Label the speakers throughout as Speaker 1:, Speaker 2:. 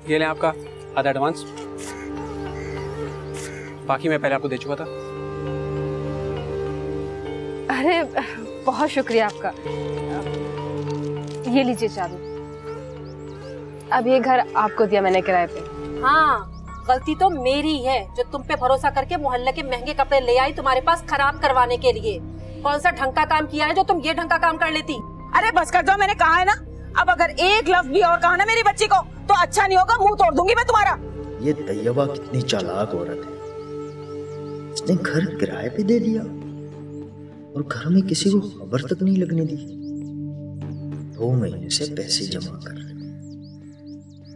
Speaker 1: ये लें आपका आधा एडवांस, बाकी मैं पहले आपको दे चुका था।
Speaker 2: अरे बहुत शुक्रिया आपका। ये लीजिए चाबी। अब ये घर आपको दिया मैंने किराए पे।
Speaker 3: हाँ, गलती तो मेरी है जो तुम पे भरोसा करके मोहल्ले के महंगे कपड़े ले आई तुम्हारे पास खराब करवाने के लिए। कौन सा ढंग का काम किया है जो तुम ये ढंग का काम कर लेती।
Speaker 4: अरे बस कर दो, मैंने कहा है ना। अब अगर एक लफ्ज भी और कहा ना मेरी बच्ची को तो अच्छा नहीं होगा, मुंह तोड़ दूंगी मैं तुम्हारा।
Speaker 5: ये तैयबा कितनी चालाक औरत है, इसने घर किराए पे दे दिया और घर में किसी को खबर तक नहीं लगने दी। 2 महीने से पैसे जमा कर रहे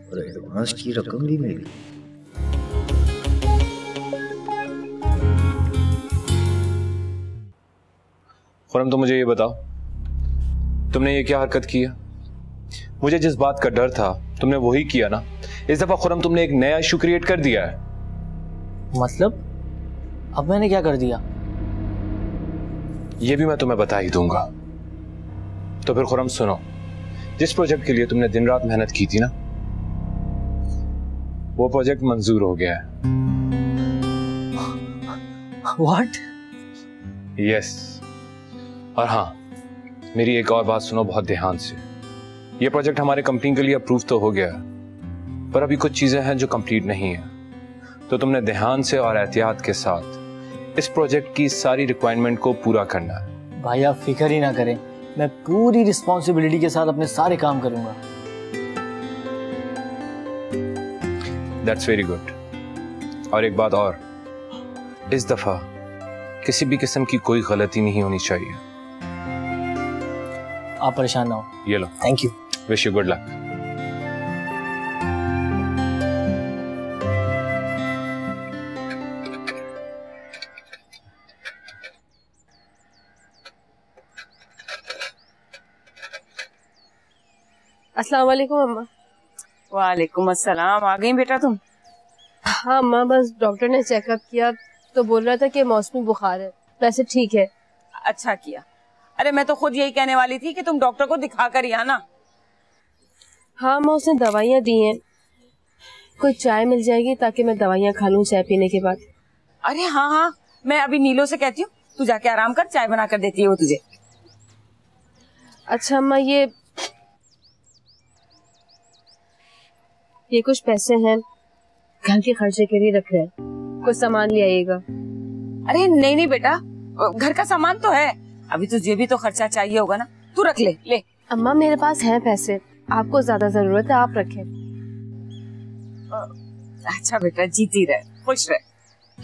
Speaker 5: और एडवांस की रकम भी मिल गई।
Speaker 6: खुरम, तो मुझे ये बताओ, तुमने ये क्या हरकत की है? मुझे जिस बात का डर था तुमने वही किया ना। इस दफा खुरम तुमने एक नया इशू क्रिएट कर दिया है।
Speaker 7: मतलब अब मैंने क्या कर दिया?
Speaker 6: ये भी मैं तुम्हें बता ही दूंगा। तो फिर खुरम सुनो, जिस प्रोजेक्ट के लिए तुमने दिन रात मेहनत की थी ना, वो प्रोजेक्ट मंजूर हो गया है।
Speaker 7: What?
Speaker 6: यस। और हाँ, मेरी एक और बात सुनो बहुत ध्यान से। ये प्रोजेक्ट हमारे कंपनी के लिए अप्रूव तो हो गया है, पर अभी कुछ चीजें हैं जो कंप्लीट नहीं है। तो तुमने ध्यान से और एहतियात के साथ इस प्रोजेक्ट की सारी रिक्वायरमेंट को पूरा करना है।
Speaker 7: भाई आप फिक्र ही ना करें, मैं पूरी रिस्पॉन्सिबिलिटी के साथ अपने सारे काम करूंगा।
Speaker 6: That's very good. और एक बात और, इस दफा किसी भी किस्म की कोई गलती नहीं होनी चाहिए।
Speaker 7: आप परेशान ना हो।
Speaker 6: ये लो।
Speaker 7: Thank you.
Speaker 6: Wish you good luck.
Speaker 2: अस्सलाम वालेकुम अम्मा।
Speaker 4: वालेकुम अस्सलाम। आ गई बेटा तुम?
Speaker 2: हाँ अम्मा, बस डॉक्टर ने चेकअप किया तो बोल रहा था कि मौसमी बुखार है, वैसे ठीक है।
Speaker 4: अच्छा किया। अरे मैं तो खुद यही कहने वाली थी कि तुम डॉक्टर को दिखा कर ही आना।
Speaker 2: हाँ अम्मा, उसने दवाइयाँ दी हैं। कोई चाय मिल जाएगी ताकि मैं दवाइयाँ खा लूँ चाय पीने के बाद?
Speaker 4: अरे हाँ हाँ, मैं अभी नीलो से कहती हूँ, तू जाके आराम कर, चाय बना कर देती है वो तुझे।
Speaker 2: अच्छा अम्मा, ये कुछ पैसे हैं, घर के खर्चे के लिए रख रहे हैं, कुछ सामान ले आइएगा।
Speaker 4: अरे नहीं नहीं बेटा, घर का सामान तो है, अभी तुझे भी तो खर्चा चाहिए होगा ना, तू रख ले। ले
Speaker 2: अम्मा, मेरे पास हैं पैसे, आपको ज्यादा जरूरत है, आप रखें।
Speaker 4: अच्छा बेटा, जीती रहे, खुश रहे।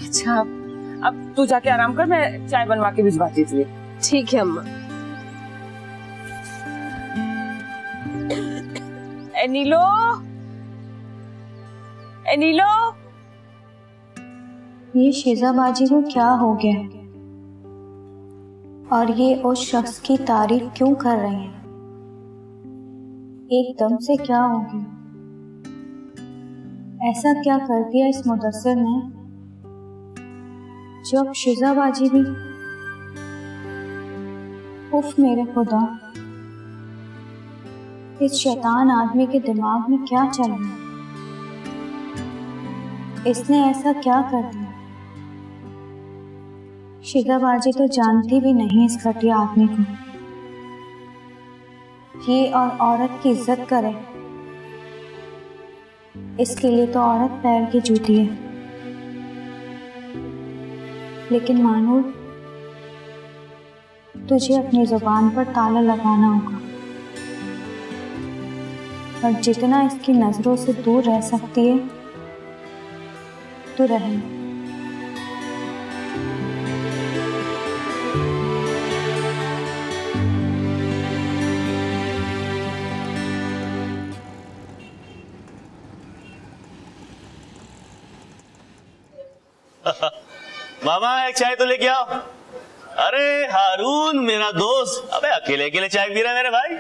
Speaker 4: अच्छा अब तू जाके आराम कर, मैं चाय बनवा के भिजवाती तुझे।
Speaker 2: ठीक है अम्मा।
Speaker 4: ए नीलो, ए नीलो।
Speaker 8: ये शेजाबाजी को क्या हो गया और ये उस शख्स की तारीफ क्यों कर रहे हैं? एकदम से क्या हो गया? ऐसा क्या कर दिया इस मुदस्सिर ने जो अब शेजाबाजी भी? उफ मेरे खुदा, इस शैतान आदमी के दिमाग में क्या चल रहा है? इसने ऐसा क्या कर दिया? शिजाबाजी तो जानती भी नहीं इस घटिया आदमी को। ये और औरत की इज्जत करे, इसके लिए तो औरत पैर की जूती है। लेकिन मानूर, तुझे अपनी जुबान पर ताला लगाना होगा और जितना इसकी नजरों से दूर रह सकती है तो रहे।
Speaker 9: मामा एक चाय तो लेके आओ। अरे हारून मेरा दोस्त, अबे अकेले अकेले चाय पी रहा है मेरे भाई।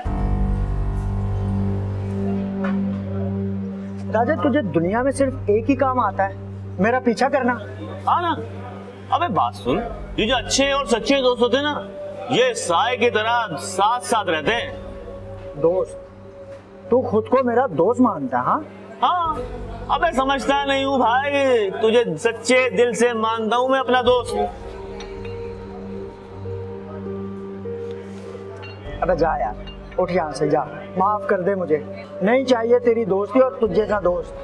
Speaker 10: राजा, तुझे दुनिया में सिर्फ एक ही काम आता है, मेरा पीछा करना।
Speaker 9: हाँ ना। अबे बात सुन, ये जो अच्छे और सच्चे दोस्त होते हैं ना, ये साए की तरह साथ साथ रहते हैं।
Speaker 10: दोस्त? तू खुद को मेरा दोस्त मानता है? हाँ?
Speaker 9: हाँ, अबे समझता नहीं हूँ भाई, तुझे सच्चे दिल से मानता हूँ मैं अपना दोस्त।
Speaker 10: अबे जा यार, उठ यहाँ से जा, माफ कर दे मुझे, नहीं चाहिए तेरी दोस्ती और तुझ जैसा दोस्त।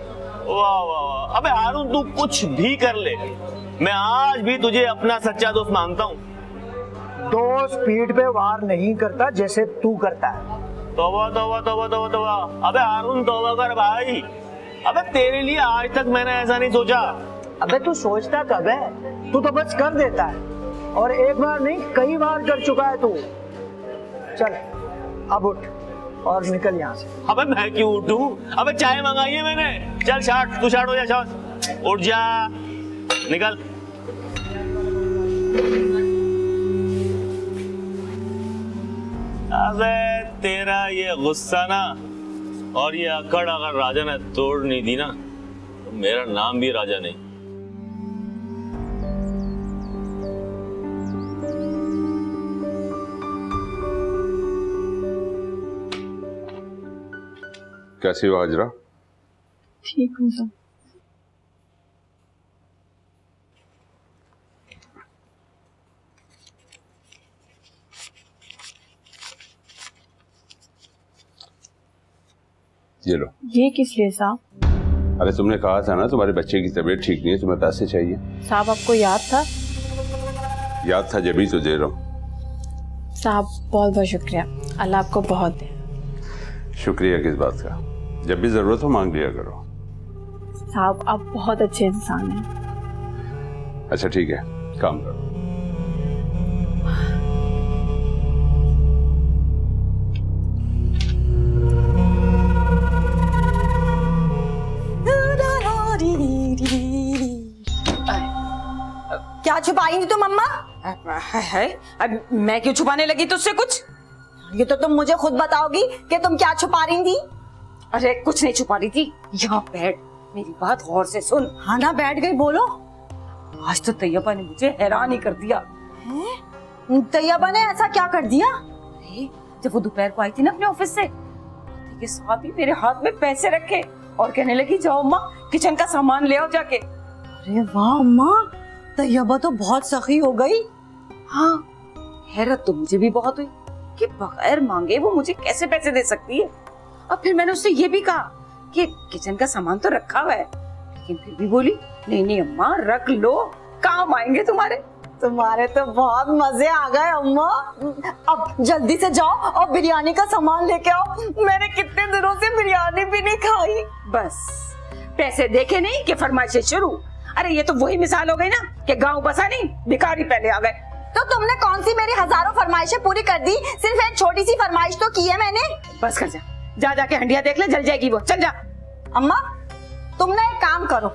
Speaker 9: वाह वाह वाह, अबे हारून तू कुछ भी कर ले, मैं आज भी तुझे अपना सच्चा दोस्त मानता हूँ।
Speaker 10: दोस्त पीठ पे वार नहीं करता जैसे तू करता है।
Speaker 9: तौबा तौबा तौबा तौबा तौबा, अबे हारून तौबा कर भाई, अबे तेरे लिए आज तक मैंने ऐसा नहीं सोचा।
Speaker 10: अबे तू सोचता कब है, तू तो बस कर देता है, और एक बार नहीं कई बार कर चुका है तू। चल अब उठ और निकल यहाँ से।
Speaker 9: अबे मैं क्यों उठूं? अबे चाय मंगाई है मैंने, चल शाट, तू शाट हो जा, शाट, उठ जा, निकल। अबे तेरा ये गुस्सा ना और ये अकड़ अगर राजा ने तोड़ नहीं दी ना तो मेरा नाम भी राजा नहीं।
Speaker 11: कैसी हो हाजरा?
Speaker 8: ठीक हूँ सर।
Speaker 11: ये लो।
Speaker 8: ये किस लिए साहब?
Speaker 11: अरे तुमने कहा था ना तुम्हारे बच्चे की तबीयत ठीक नहीं है, तुम्हें पैसे चाहिए।
Speaker 2: साहब आपको याद था?
Speaker 11: याद था जब ही तो दे रहा हूँ।
Speaker 2: साहब बहुत बहुत शुक्रिया, अल्लाह आपको बहुत दे।
Speaker 11: शुक्रिया किस बात का, जब भी जरूरत हो मांग लिया करो।
Speaker 8: साहब आप बहुत अच्छे इंसान हैं।
Speaker 11: अच्छा ठीक है, काम करो।
Speaker 12: क्या छुपाई थी तुम अम्मा?
Speaker 4: है अब मैं क्यों छुपाने लगी तुझसे कुछ?
Speaker 12: ये तो तुम मुझे खुद बताओगी कि तुम क्या छुपा रही थी।
Speaker 4: अरे कुछ नहीं छुपा रही थी, यहाँ बैठ, मेरी बात गौर से सुन।
Speaker 12: हाँ ना, बैठ गई, बोलो।
Speaker 4: आज तो तैयबा ने मुझे हैरान ही कर दिया।
Speaker 12: तैयबा ने ऐसा क्या कर दिया?
Speaker 4: जब वो दोपहर को आई थी ना अपने ऑफिस से, के साथ ही मेरे हाथ में पैसे रखे और कहने लगी जाओ अम्मा किचन का सामान ले आओ जाके।
Speaker 12: अरे वाह अम्मा, तैयबा तो बहुत सखी हो गई।
Speaker 4: हाँ, हैरत तो मुझे भी बहुत हुई कि बगैर मांगे वो मुझे कैसे पैसे दे सकती है। अब फिर मैंने उससे ये भी कहा कि किचन का सामान तो रखा हुआ है, लेकिन फिर भी बोली नहीं नहीं अम्मा रख लो, काम आएंगे तुम्हारे।
Speaker 12: तुम्हारे तो बहुत मजे आ गए अम्मा। अब जल्दी से जाओ और बिरयानी का सामान लेके आओ, मैंने कितने दिनों से बिरयानी भी नहीं खाई।
Speaker 4: बस पैसे देखे नहीं कि फरमाइशें शुरू। अरे ये तो वही मिसाल हो गई ना कि गांव बसा नहीं, भिखारी पहले आ गए।
Speaker 12: तो तुमने कौन सी मेरी हजारों फरमाइशें पूरी कर दी, सिर्फ एक छोटी सी फरमाइश तो की है मैंने।
Speaker 4: बस कर जा, जा जाके हंडिया देख ले, जल जाएगी वो, चल जा।
Speaker 12: अम्मा तुम ना एक काम करो,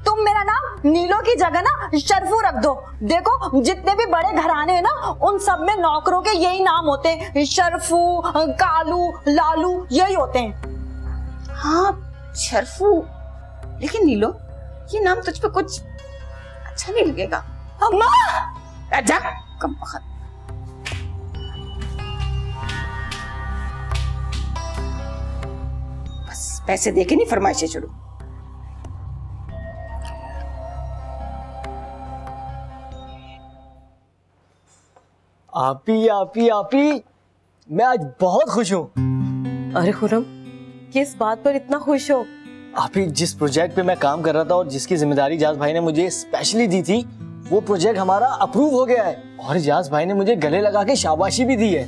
Speaker 12: तुम मेरा नाम नीलो की जगह ना शरफू रख दो। देखो जितने भी बड़े घराने हैं ना, उन सब में नौकरों के यही नाम होते हैं, शरफू, कालू, लालू, यही होते हैं।
Speaker 4: हाँ शरफू, लेकिन नीलो ये नाम तुझ पे कुछ अच्छा नहीं लगेगा।
Speaker 12: अम्मा
Speaker 4: जा, कम वक्त। बस पैसे देके नहीं फरमाइशें शुरू।
Speaker 7: आपी आपी आपी, मैं आज बहुत खुश हूँ।
Speaker 2: अरे खुरम, किस बात पर इतना खुश हो?
Speaker 7: आपी जिस प्रोजेक्ट पे मैं काम कर रहा था और जिसकी जिम्मेदारी इजाज भाई ने मुझे स्पेशली दी थी, वो प्रोजेक्ट हमारा अप्रूव हो गया है और इजाज भाई ने मुझे गले लगा के शाबाशी भी दी है।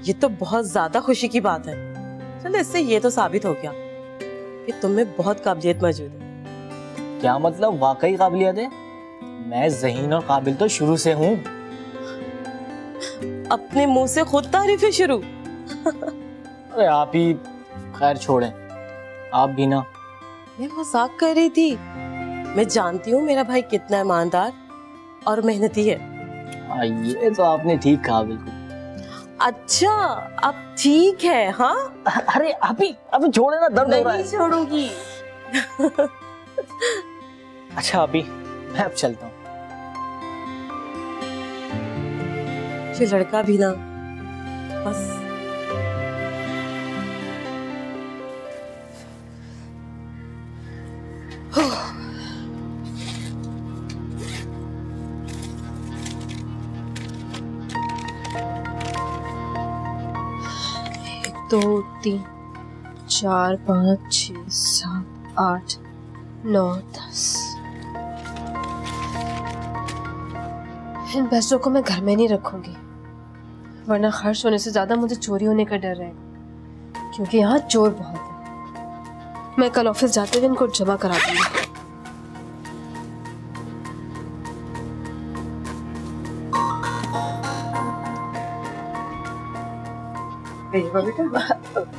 Speaker 13: ये तो बहुत ज्यादा खुशी की बात है। चलो इससे ये तो साबित हो गया कि तुम में बहुत काबिलियत मौजूद है।
Speaker 7: क्या मतलब? वाकई काबिलियत है? मैं ज़हीन और काबिल तो शुरू से हूँ।
Speaker 13: अपने मुंह से खुद तारीफें शुरू।
Speaker 7: अरे आप ही खैर छोड़ें, आप भी ना।
Speaker 13: मैं मजाक कर रही थी, मैं जानती हूँ मेरा भाई कितना ईमानदार और मेहनती है।
Speaker 7: ये तो आपने ठीक कहा बिल्कुल।
Speaker 13: अच्छा अब ठीक है। हाँ
Speaker 7: अरे अभी छोड़े ना, दर्द हो रहा है।
Speaker 13: नहीं छोड़ूंगी।
Speaker 7: अच्छा अभी मैं अब चलता हूँ।
Speaker 13: ये लड़का भी ना बस।
Speaker 2: दो, 3, 4, 5, 6, 7, 8, 9, 10। इन पैसों को मैं घर में नहीं रखूंगी, वरना खर्च होने से ज्यादा मुझे चोरी होने का डर रहेगा, क्योंकि यहाँ चोर बहुत है। मैं कल ऑफिस जाते हुए इनको जमा करा दूंगी।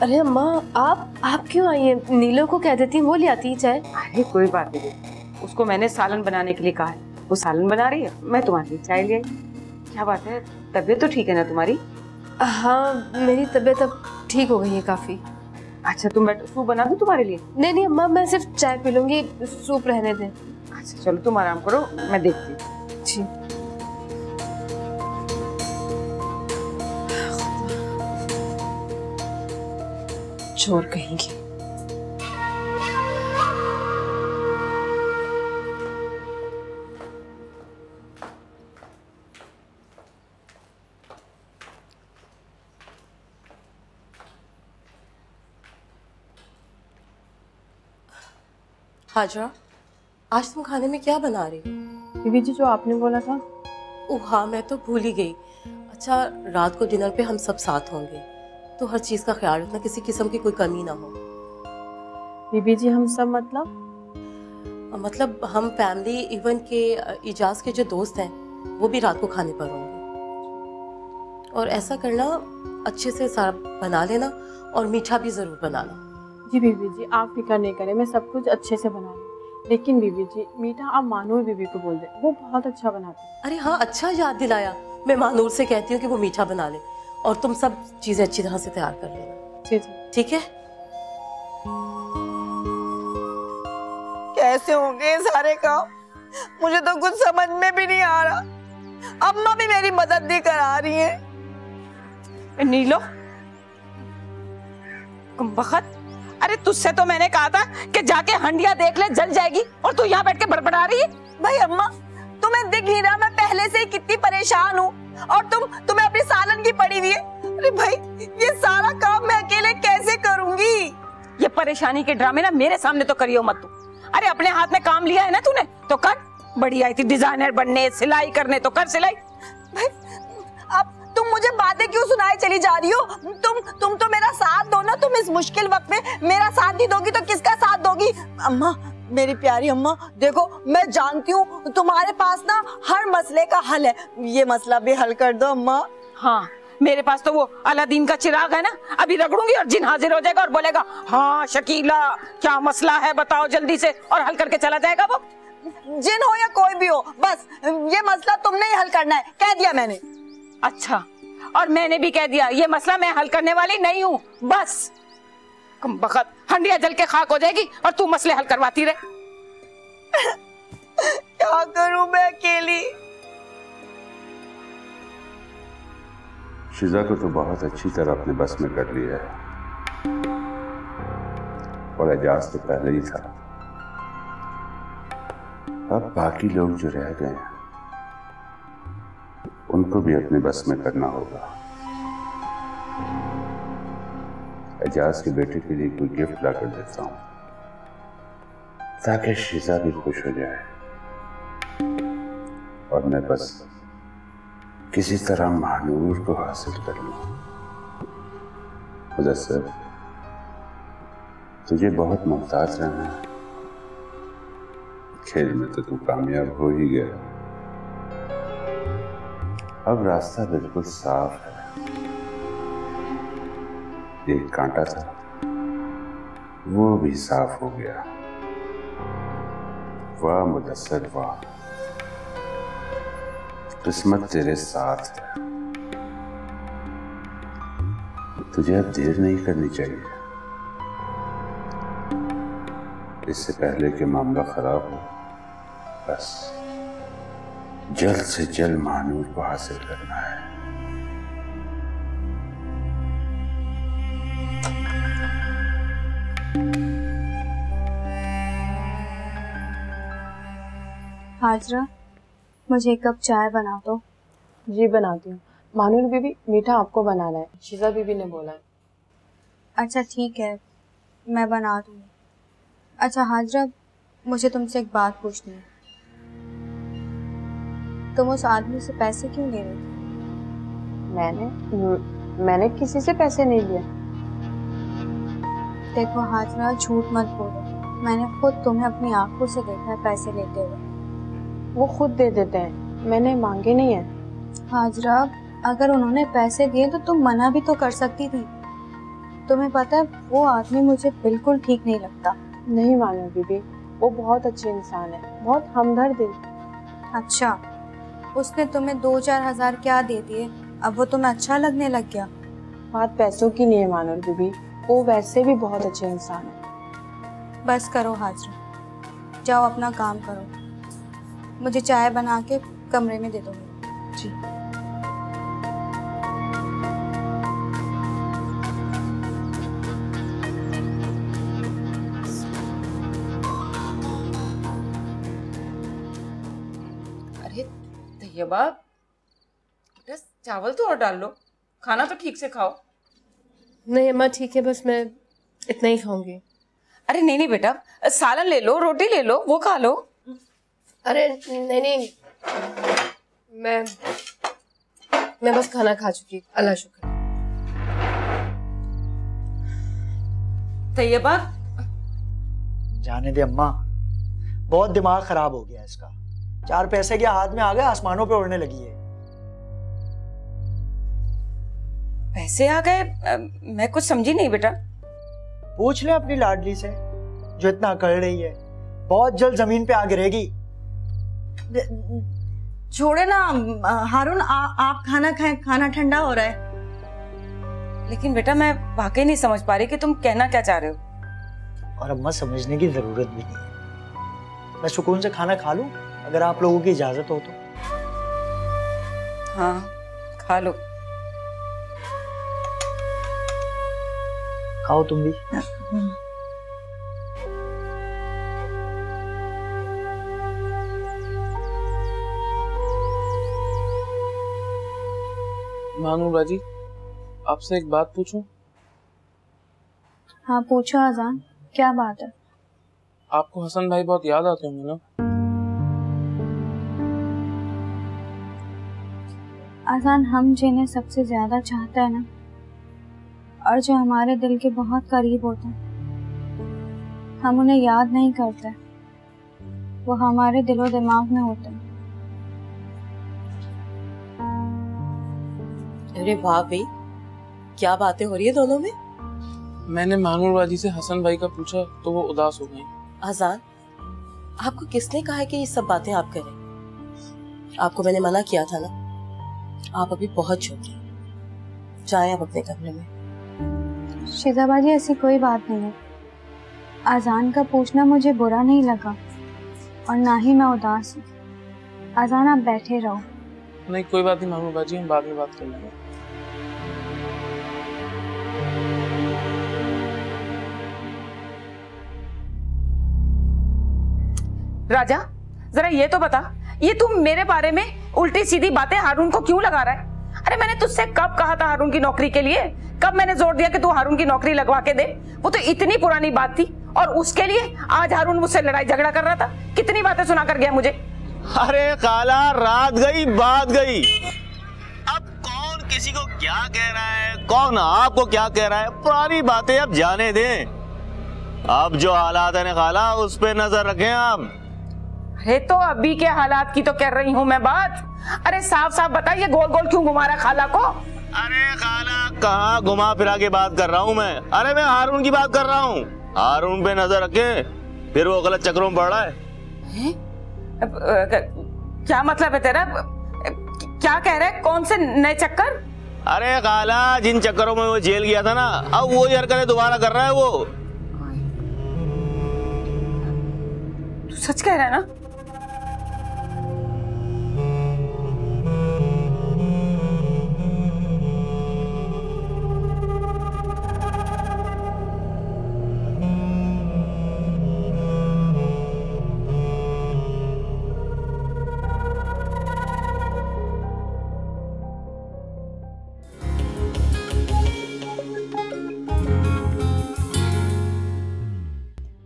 Speaker 2: अरे अम्मा, आप क्यों आई हैं? नीलो को कह देती, वो ले आती है चाय।
Speaker 4: अरे कोई बात नहीं, उसको मैंने सालन बनाने के लिए कहा है, वो सालन बना रही है, मैं तुम्हारे लिए चाय ले आई। क्या बात है, तबीयत तो ठीक है ना तुम्हारी?
Speaker 2: हाँ, मेरी तबीयत अब ठीक हो गई है काफी।
Speaker 4: अच्छा तुम बैठो, सूप बना दूं तुम्हारे लिए?
Speaker 2: नहीं अम्मा, मैं सिर्फ चाय पी लूंगी, सूप रहने दें।
Speaker 4: अच्छा चलो तुम आराम करो, मैं देखती हूँ।
Speaker 2: जी। चोर कहेंगे।
Speaker 13: हाजरा, आज तुम खाने में क्या बना रही हो?
Speaker 8: बीबी जी, जो आपने बोला था।
Speaker 13: ओह हाँ, मैं तो भूल ही गई। अच्छा, रात को डिनर पे हम सब साथ होंगे, तो हर चीज का ख्याल रखना, किसी किस्म की कोई कमी ना हो।
Speaker 8: बीबी जी, हम सब मतलब
Speaker 13: हम फैमिली, इवन के इजाज के जो दोस्त हैं वो भी रात को खाने पर होंगे। और ऐसा करना, अच्छे से सारा बना लेना और मीठा भी जरूर बनाना।
Speaker 8: जी बीबी जी, आप फिक्र नहीं करें, मैं सब कुछ अच्छे से बना लूँ। लेकिन बीबी जी, मीठा आप मानूर बीबी को बोल दे, वो बहुत अच्छा बनाती है।
Speaker 13: अरे हाँ, अच्छा याद दिलाया। मैं मानूर से कहती हूँ कि वो मीठा बना ले, और तुम सब चीजें अच्छी तरह से तैयार कर लेना।
Speaker 8: जी
Speaker 13: ठीक है।
Speaker 12: कैसे होंगे सारे काम, मुझे तो कुछ समझ में भी नहीं आ रहा। अम्मा भी मेरी मदद नहीं करा रही है।
Speaker 4: नीलो, बखत, अरे तुझसे तो मैंने कहा था कि जाके हंडिया देख ले, जल जाएगी, और तू यहाँ बैठ के बड़बड़ा रही है।
Speaker 12: भाई अम्मा, तुम्हें दिख नहीं रहा मैं पहले से ही कितनी परेशान हूँ, और तुम्हें अपनी सालन की पड़ी हुई है। अरे भाई, ये सारा काम मैं अकेले कैसे करूंगी?
Speaker 4: ये परेशानी के ड्रामे ना मेरे सामने तो करियो मत तू। अरे अपने हाथ में काम लिया है ना तूने, तो कर। बड़ी आई थी डिजाइनर बनने, सिलाई करने, तो कर सिलाई।
Speaker 12: भाई अब तुम मुझे बातें क्यों सुनाए चली जा रही हो? तुम तो मेरा साथ दो ना। तुम इस मुश्किल वक्त में मेरा साथ नहीं दोगी तो किसका साथ दोगी? अम्मा, मेरी प्यारी अम्मा, देखो मैं जानती हूँ तुम्हारे पास ना हर मसले का हल है, ये मसला भी हल कर दो अम्मा।
Speaker 4: हाँ, मेरे पास तो वो अलादीन का चिराग है ना, अभी रगड़ूंगी और जिन हाजिर हो जाएगा और बोलेगा, हाँ शकीला क्या मसला है बताओ जल्दी से, और हल करके चला जाएगा वो।
Speaker 12: जिन हो या कोई भी हो, बस ये मसला तुमने ही हल करना है, कह दिया मैंने।
Speaker 4: अच्छा, और मैंने भी कह दिया ये मसला मैं हल करने वाली नहीं हूँ, बस। बखत, हंडिया जल के खाक हो जाएगी और तू मसले हल करवाती रहे।
Speaker 12: क्या करूं मैं अकेली?
Speaker 11: शिजा को तो बहुत अच्छी तरह अपने बस में कर लिया है, और एजाज तो पहले ही था। अब बाकी लोग जो रह गए हैं उनको भी अपने बस में करना होगा। एजाज के बेटे के लिए कोई गिफ्ट ला कर देता हूं ताकि शिजा भी खुश हो जाए, और मैं बस किसी तरह महानूर को हासिल कर लूं। मुदस्सिर, तुझे बहुत मोहताज रहना है। खेल में तो तू कामयाब हो ही गया, अब रास्ता बिल्कुल साफ है। एक कांटा था, वो भी साफ हो गया। वाह मुदस्सिर वाह, किस्मत तेरे साथ है। तुझे अब देर नहीं करनी चाहिए, इससे पहले कि मामला खराब हो। बस जल्द से जल्द महानूर को हासिल करना है।
Speaker 14: हाजरा, मुझे एक कप चाय बना दो।
Speaker 8: जी बनाती हूँ। मानूर बीबी, मीठा आपको बनाना है, शिजा बीबी ने बोला है।
Speaker 14: अच्छा ठीक है, मैं बना दूँगी। अच्छा हाजरा, मुझे तुमसे एक बात पूछनी है। तुम उस आदमी से पैसे क्यों ले रही थी?
Speaker 8: मैंने किसी से पैसे नहीं लिए।
Speaker 14: देखो हाजरा, झूठ मत बोलो, मैंने खुद तुम्हें अपनी आंखों से देखा है पैसे लेते हुए।
Speaker 8: वो खुद दे देते हैं, मैंने मांगे नहीं है।
Speaker 14: हाजरा, अगर उन्होंने पैसे दिए तो तुम मना भी तो कर सकती थी। तुम्हें पता है वो आदमी मुझे बिल्कुल ठीक नहीं लगता।
Speaker 8: नहीं मानो बीबी, वो बहुत अच्छे इंसान है, बहुत हमदर्द है।
Speaker 14: अच्छा, उसने तुम्हें 2-4 हजार क्या दे दिए, अब वो तुम्हें अच्छा लगने लग गया?
Speaker 8: बात पैसों की नहीं है मानो बीबी, वो वैसे भी बहुत अच्छे इंसान है।
Speaker 14: बस करो हाजरा, जाओ अपना काम करो, मुझे चाय बना के कमरे में दे दो।
Speaker 8: जी।
Speaker 4: तैयबा, बस चावल तो और डाल लो, खाना तो ठीक से खाओ।
Speaker 2: नहीं अम्मा ठीक है, बस मैं इतना ही खाऊंगी।
Speaker 4: अरे नहीं नहीं बेटा, सालन ले लो, रोटी ले लो, वो खा लो।
Speaker 2: अरे नहीं नहीं, मैं बस खाना खा चुकी, अल्लाह शुक्र।
Speaker 4: तैयबा,
Speaker 10: जाने दे अम्मा, बहुत दिमाग खराब हो गया इसका। 4 पैसे के हाथ में आ गए, आसमानों पे उड़ने लगी है।
Speaker 4: पैसे आ गए? मैं कुछ समझी नहीं बेटा।
Speaker 10: पूछ ले अपनी लाडली से जो इतना कर रही है, बहुत जल्द जमीन पे आ गिरेगी।
Speaker 12: छोड़े ना हारून, आप खाना खाएं, खाना ठंडा हो रहा है।
Speaker 4: लेकिन बेटा मैं वाकई नहीं समझ पा रही कि तुम कहना क्या चाह रहे हो।
Speaker 10: और अम्मा समझने की जरूरत भी नहीं है, मैं सुकून से खाना खा लूं अगर आप लोगों की इजाजत हो तो।
Speaker 4: हाँ खा लो।
Speaker 10: खाओ तुम भी।
Speaker 1: मानू बाजी, आपसे एक बात पूछूं?
Speaker 14: हाँ पूछो अजान, क्या बात है?
Speaker 1: आपको हसन भाई बहुत याद आते होंगे ना?
Speaker 14: अजान, हम जिन्हें सबसे ज्यादा चाहते हैं ना, और जो हमारे दिल के बहुत करीब होते हैं, हम उन्हें याद नहीं करते, वो हमारे दिलो दिमाग में होते हैं।
Speaker 13: अरे वाह भाई, क्या बातें हो रही है दोनों में।
Speaker 1: मैंने मानूर बाजी से हसन भाई का पूछा तो वो उदास हो गई।
Speaker 13: आजान, आपको किसने कहा है कि ये सब बातें आप करें? आपको मैंने मना किया था ना, आप अभी बहुत छोटे हैं, जाएं आप अपने कमरे में।
Speaker 14: शिजाबाजी, ऐसी कोई बात नहीं है। आजान का पूछना मुझे बुरा नहीं लगा और ना ही मैं उदास हूँ। आजान आप बैठे रहो।
Speaker 1: नहीं कोई बात नहीं मानूर बाजी, हम बाद में बात कर लेंगे।
Speaker 4: राजा, जरा ये तो बता, ये तुम मेरे बारे में उल्टी सीधी बातें हारून को क्यों लगा रहा है? अरे मैंने तुझसे कब कहा था हारून की नौकरी के लिए? कब मैंने जोर दिया कि तू हारून की नौकरी लगवा के दे? वो तो इतनी पुरानी बात थी और उसके लिए आज हारून मुझसे लड़ाई झगड़ा कर रहा था। कितनी बातें सुना कर गया मुझे।
Speaker 9: अरे खाला, रात गई बात गई, अब कौन किसी को क्या कह रहा है, कौन आपको क्या कह रहा है, पुरानी बातें अब जाने दें। अब जो हालात है ना खाला, उस पे नजर रखें आप।
Speaker 4: अरे तो अभी के हालात की तो कर रही हूँ मैं बात। अरे साफ साफ बता, ये गोल गोल क्यों घुमा रहा खाला को?
Speaker 9: अरे खाला, कहाँ घुमा फिरा के बात कर रहा हूँ मैं? अरे मैं हारून की बात कर रहा हूँ। हारून पे नजर रखे, फिर वो गलत चक्रों में पड़ रहा है।
Speaker 4: क्या मतलब है तेरा? क्या कह रहा है? कौन से नए चक्कर?
Speaker 9: अरे खाला, जिन चक्करों में वो जेल गया था ना, अब वो हरकतें दोबारा कर रहा है वो।
Speaker 4: तू सच कह रहा है ना?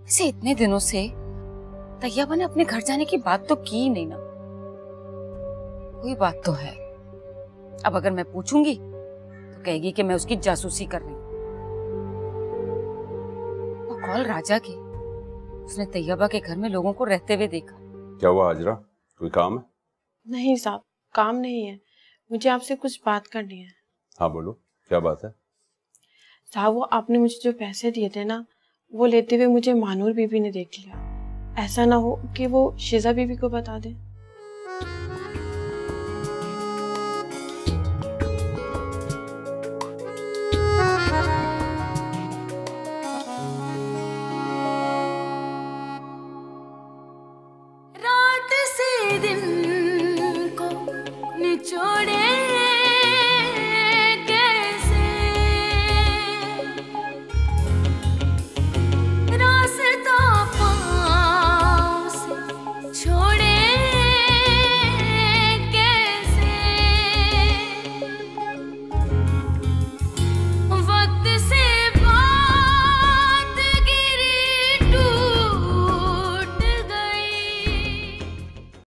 Speaker 4: इसे इतने दिनों से तैयबा ने अपने घर जाने की बात तो की ही नहीं ना। कोई बात तो है। अब अगर मैं पूछूंगी तो कहेगी कि मैं उसकी जासूसी कर रही हूँ। और कॉल राजा की, उसने तैयबा के घर में लोगों को रहते हुए देखा।
Speaker 11: क्या हुआ हाजरा, कोई काम है?
Speaker 8: नहीं साहब, काम नहीं है, मुझे आपसे कुछ बात करनी है।
Speaker 11: हाँ बोलो, क्या बात है?
Speaker 8: साहब वो आपने मुझे जो पैसे दिए थे ना, वो लेते हुए मुझे मानूर बीबी ने देख लिया। ऐसा ना हो कि वो शिजा बीबी को बता दे।